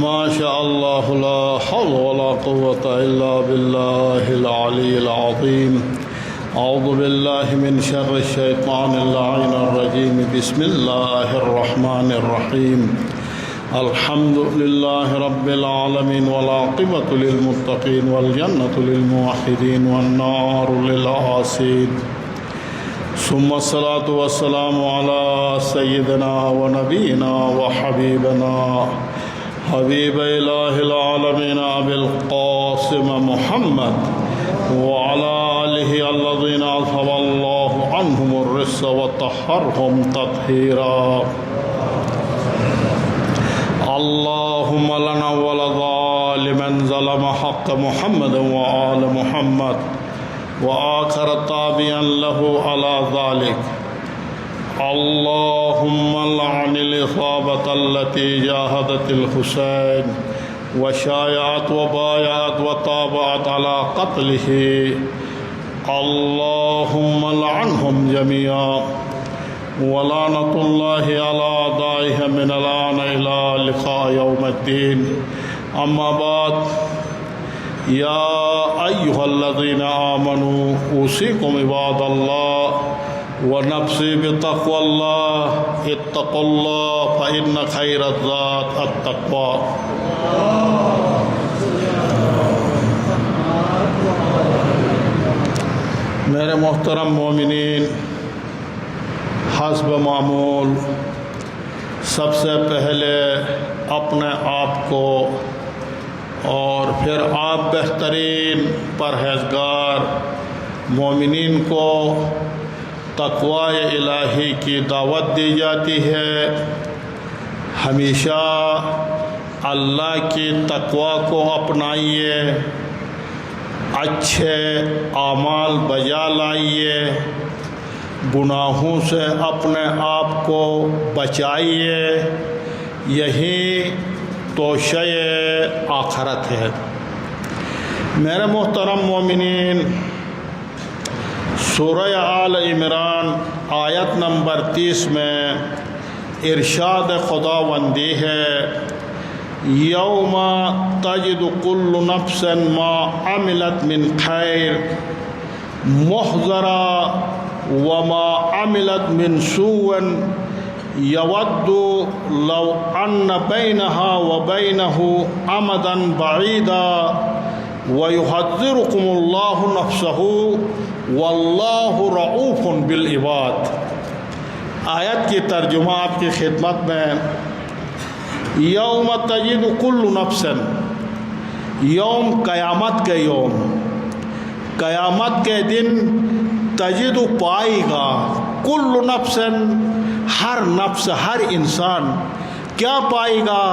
ما شاء الله لا حول ولا قوة إلا بالله العلي العظيم. أعوذ بالله من شر الشيطان اللعين الرجيم. بسم الله الرحمن الرحيم. الحمد لله رب العالمين والعاقبة للمتقين والجنة للموحدين والنار للعاصين. ثم الصلاة والسلام على سيدنا ونبينا وحبيبنا حبيب إله العالمين أبي القاسم محمد وعلى آله الذين أذهب الله عنهم الرجس وطهرهم تطهيرا. اللهم لنا ولظالما ظلم حق محمد وآل محمد وآخر طابعا له على ذلك. اللهم لعن الإصابة التي جاهدت الحسين وشايعت وبايعت وطابعت على قتله. اللهم لعنهم جميعا ولعنة الله على أعدائهم من الآن إلى لقاء يوم الدين. أما بعد، يا أيها الذين آمنوا أوصيكم عباد الله ونفسي بتقوى الله. اتقوا الله فإن خير الزاد التقوى. میرے محترم مومنین، حسب معمول سب سے پہلے اپنے آپ کو اور پھر آپ بہترین پرہیزگار مومنین کو تقوی الہی کی دعوت دی جاتی ہے. ہمیشہ اللہ کی تقوی کو اپنائیے، اچھے اعمال بجا لائیے، گناہوں سے اپنے آپ کو بچائیے. یہی توشہ آخرت ہے. میرے محترم مومنین، سورہ آل عمران آیت نمبر 30 میں ارشاد خداوندی ہے: یوم تجد کل نفس ما عملت من خیر محضرا وما عملت من سوء یود لو ان بینہا وبینہ امدا بعیدا وَيُحَذِّرُكُمُ اللَّهُ نَفْسَهُ وَاللَّهُ رَءُوفٌ بِالْعِبَادِ. آیت کی ترجمہ آپ کی خدمت میں. یوم تجد کل نفس، یوم قیامت کے یوم، قیامت کے دن تجد پائے گا، کل نفس ہر نفس، ہر انسان کیا پائے گا؟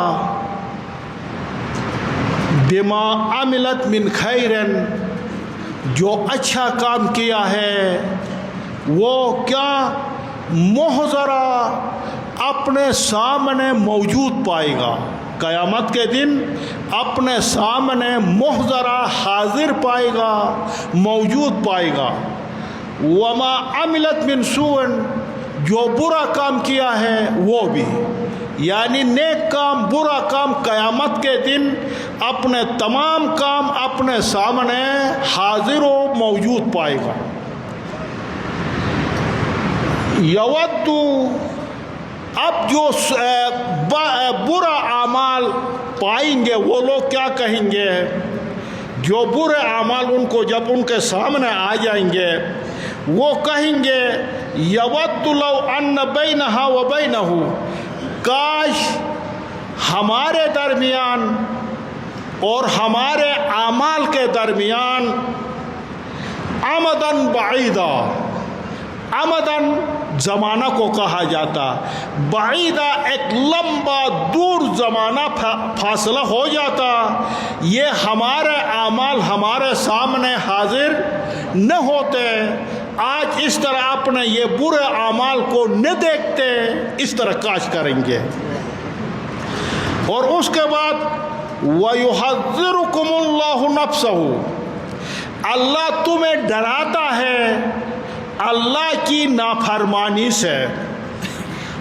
بما عملت من خیرن، جو اچھا کام کیا ہے وہ کیا محضرہ اپنے سامنے موجود پائے گا. قیامت کے دن اپنے سامنے محضرہ حاضر پائے گا، موجود پائے گا. وما عملت من سوء، جو برا کام کیا ہے وہ بھی، یعنی نیک کام برا کام قیامت کے دن اپنے تمام کام اپنے سامنے حاضر و موجود پائے گا. یود، اب جو برا اعمال پائیں گے وہ لوگ کیا کہیں گے؟ جو برے اعمال ان کو جب ان کے سامنے آ جائیں گے وہ کہیں گے: یود لو ان بینہا وبینہ، کاش ہمارے درمیان اور ہمارے اعمال کے درمیان امدن بعیدہ، امدن زمانہ کو کہا جاتا، بعیدہ ایک لمبا دور زمانہ فاصلہ ہو جاتا، یہ ہمارے اعمال ہمارے سامنے حاضر نہ ہوتے. آج اس طرح اپنے یہ برے اعمال کو نہ دیکھتے، اس طرح کاش کریں گے. اور اس کے بعد وَيُحَذِّرُكُمُ اللَّهُ نَفْسَهُ، اللہ تمہیں ڈراتا ہے اللہ کی نافرمانی سے.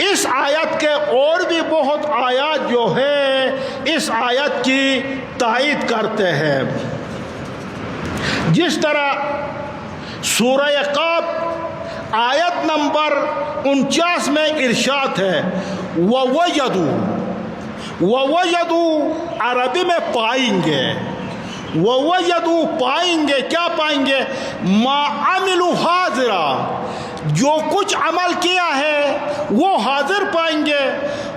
اس آیت کے اور بھی بہت آیات جو ہے اس آیت کی تائید کرتے ہیں. جس طرح سورہ قاف آیت نمبر 49 میں ارشاد ہے وَوَجَدُوا عربی میں پائیں گے. وَوَجَدُوا پائیں گے، کیا پائیں گے؟ مَا عَمِلُوا حَاضِرًا، جو کچھ عمل کیا ہے وہ حاضر پائیں گے.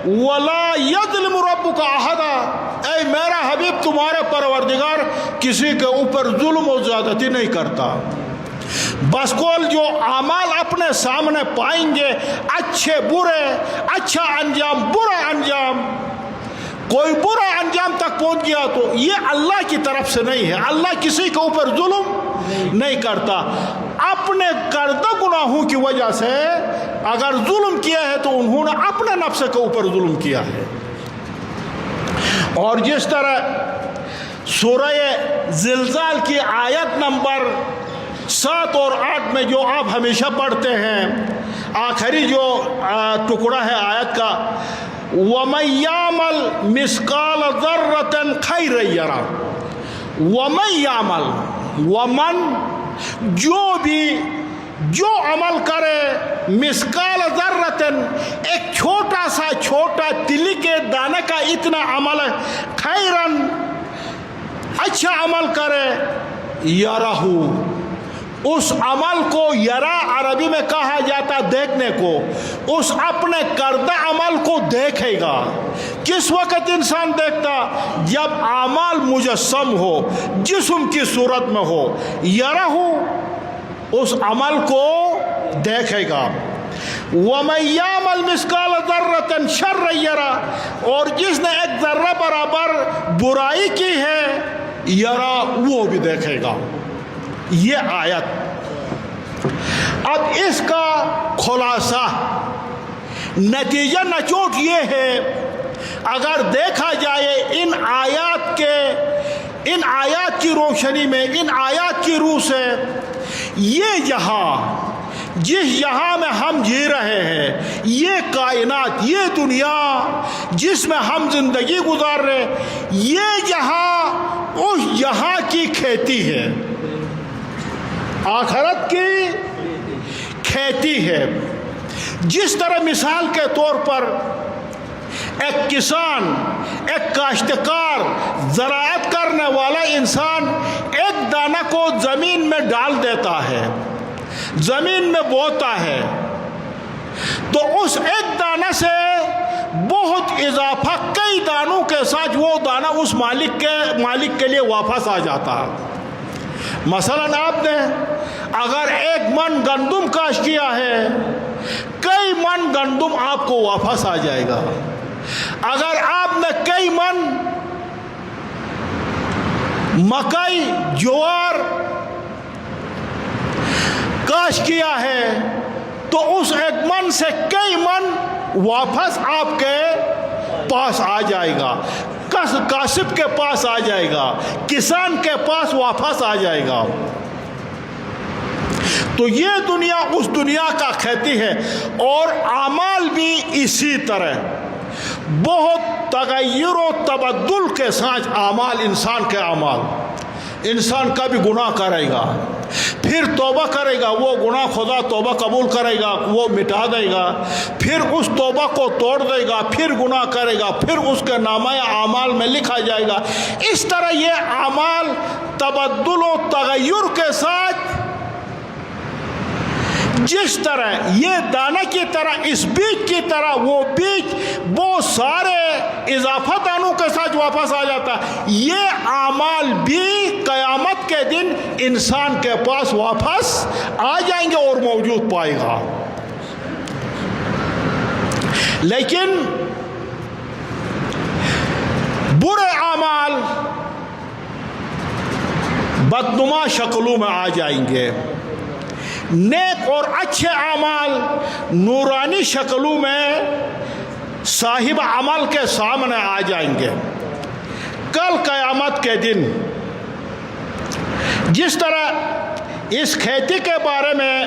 وَلَا يَظْلِمُ رَبُّكَ أَحَدًا، اے میرا حبیب تمہارے پروردگار کسی کے اوپر ظلم و زیادتی نہیں کرتا. بس کل جو اعمال اپنے سامنے پائیں گے، اچھے برے، اچھا انجام برا انجام، کوئی برا انجام تک پہنچ گیا تو یہ اللہ کی طرف سے نہیں ہے. اللہ کسی کے اوپر ظلم نہیں کرتا. اپنے کردہ گناہوں کی وجہ سے اگر ظلم کیا ہے تو انہوں نے اپنے نفس کے اوپر ظلم کیا ہے. اور جس طرح سورہ زلزال کی آیت نمبر 7 اور 8 میں جو آپ ہمیشہ پڑھتے ہیں، آخری جو ٹکڑا ہے آیت کا، وَمَن يَعْمَلْ مِثْقَالَ ذَرَّةٍ خَيْرًا يَرَهُ. وَمَن يَعْمَلْ، وَمَن جو عمل کرے، مثقال ذرۃ ایک چھوٹا تلی کے دانے کا اتنا عمل ہے، خیرن اچھا عمل کرے، یرہ، اس عمل کو یرا عربی میں کہا جاتا دیکھنے کو. اس اپنے کردہ عمل کو دیکھے گا. کس وقت انسان دیکھتا؟ جب اعمال مجسم ہو، جسم کی صورت میں ہو. یرہ، اس عمل کو دیکھے گا. وَمَن يَعْمَلْ مِثْقَالَ ذَرَّةٍ شَرًّا يَرَهُ، اور جس نے ایک ذرہ برابر برائی کی ہے، یرا، وہ بھی دیکھے گا. یہ آیت. اب اس کا خلاصہ، نتیجہ نچوڑ یہ ہے، اگر دیکھا جائے ان آیات کی روشنی میں، ان آیات کی روح سے، یہ جہاں، جس جہاں میں ہم جی رہے ہیں، یہ کائنات، یہ دنیا جس میں ہم زندگی گزار رہے، یہ جہاں اس جہاں کی کھیتی ہے، آخرت کی کھیتی ہے. جس طرح مثال کے طور پر ایک کسان، ایک کاشتکار، زراعت کرنے والا انسان ایک دانہ کو زمین میں ڈال دیتا ہے، زمین میں بوتا ہے، تو اس ایک دانہ سے بہت اضافہ کئی دانوں کے ساتھ وہ دانہ اس مالک کے لیے واپس آ جاتا ہے. مثلا آپ نے اگر 1 من گندم کاشت کیا ہے، کئی من گندم آپ کو واپس آ جائے گا. اگر آپ نے کئی من مکئی، جوار کاشت کیا ہے تو اس 1 من سے کئی من واپس آپ کے پاس آ جائے گا، کاسب کے پاس آ جائے گا، کسان کے پاس واپس آ جائے گا. تو یہ دنیا اس دنیا کا کھیتی ہے. اور اعمال بھی اسی طرح بہت تغیر و تبدل کے ساتھ اعمال، انسان کے اعمال. انسان کا بھی گناہ کرے گا، پھر توبہ کرے گا، وہ گناہ خدا توبہ قبول کرے گا، وہ مٹا دے گا، پھر اس توبہ کو توڑ دے گا، پھر گناہ کرے گا، پھر اس کے نامہ اعمال میں لکھا جائے گا. اس طرح یہ اعمال تبدل و تغیر کے ساتھ، جس طرح یہ دانہ کی طرح، اس بیج کی طرح وہ بیج بہت سارے اضافہ دانوں کے ساتھ واپس آ جاتا ہے، یہ اعمال بھی قیامت کے دن انسان کے پاس واپس آ جائیں گے اور موجود پائے گا. لیکن برے اعمال بدنما شکلوں میں آ جائیں گے، نیک اور اچھے اعمال نورانی شکلوں میں صاحب عمل کے سامنے آ جائیں گے کل قیامت کے دن. جس طرح اس کھیتی کے بارے میں